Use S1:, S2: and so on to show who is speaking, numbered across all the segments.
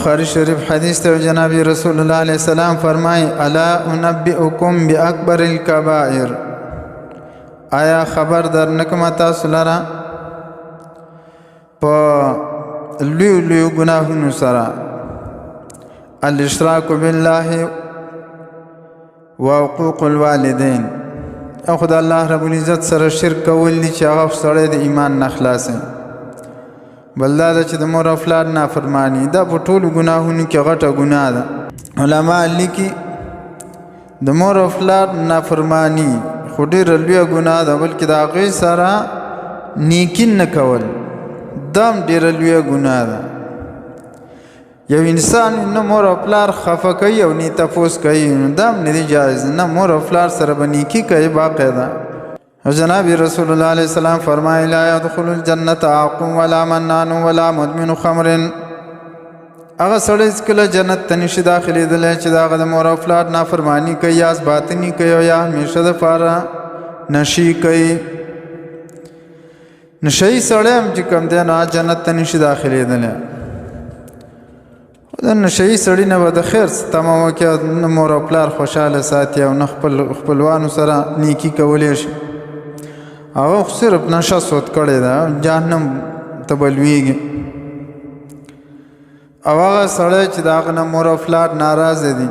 S1: بخاری شریف حدیث ته جناب رسول الله علیه السلام فرمای الا انبئکم باکبر الکبائر آیا خبر در نکم تاسو لرا په لوی لوی ګناهونو سره الاشراک بالله وعقوق الوالدین او خدای الله رب العزت سره شرک کول دي چې هغه سره د ایمان نه خلاصي بل دا چې د مور او پلار نافرمانی دا په ټولو ګناهونو کې غټه ګناه ده علما لیکي د مور او پلار نافرمانی خو ډېره لویه ګناه ده بلکې د هغې سره نیکي نه کول دا هم ډېره لویه ګناه ده یو انسان نه مور او پلار خفه کوي او نه تپوس کوي نو دا هم نه دی جایز نه مور او پلار سره به نیکي کوي باقاعده جناب رسول الله علیه السلام فرمایي لا يدخل الجنة عاق ولا منان ولا مدمن خمر هغه سړی هېڅکله جنت ته نشي داخلېدلی چې د هغه د مور او پلار نافرماني کوي یا باطني کوي او یا همیشه دپاره نشي کوي نشهیي سړی هم چې کوم دی نو جنت ته نشي داخلېدلی د نشهیي سړي نه به د خیر تمه وکړي نه مور او پلار خوشحاله ساتي او نه خپلوانو سره نیکي کولی شي هغه خو صرف نشه سود کړې ده جهنم ته به لویږي او هغه سړی چې د هغه نه مور او پلار ناراضه دي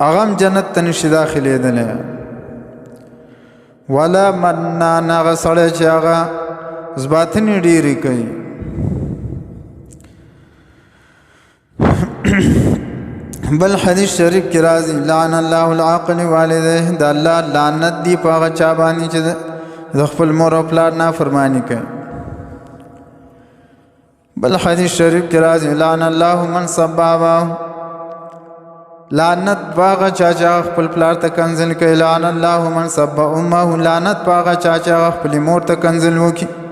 S1: هغه هم جنت ته نشي داخلېدلی ولا منان هغه سړی چې هغه زباتنې ډېرې کوي بل حدیث شریف کی راضی لعن الله العاقل والديه د الله لعنت دی په هغه چا باندې چې د خپل مور او پلار نافرمانی کوي بل حدیث شریف کی راضی لعن الله من سب اباه لعنت په هغه چا چې خپل پلار ته کنځل کوي لعن الله من سب امه لعنت په هغه چا چې خپل مور ته کنځل وکړي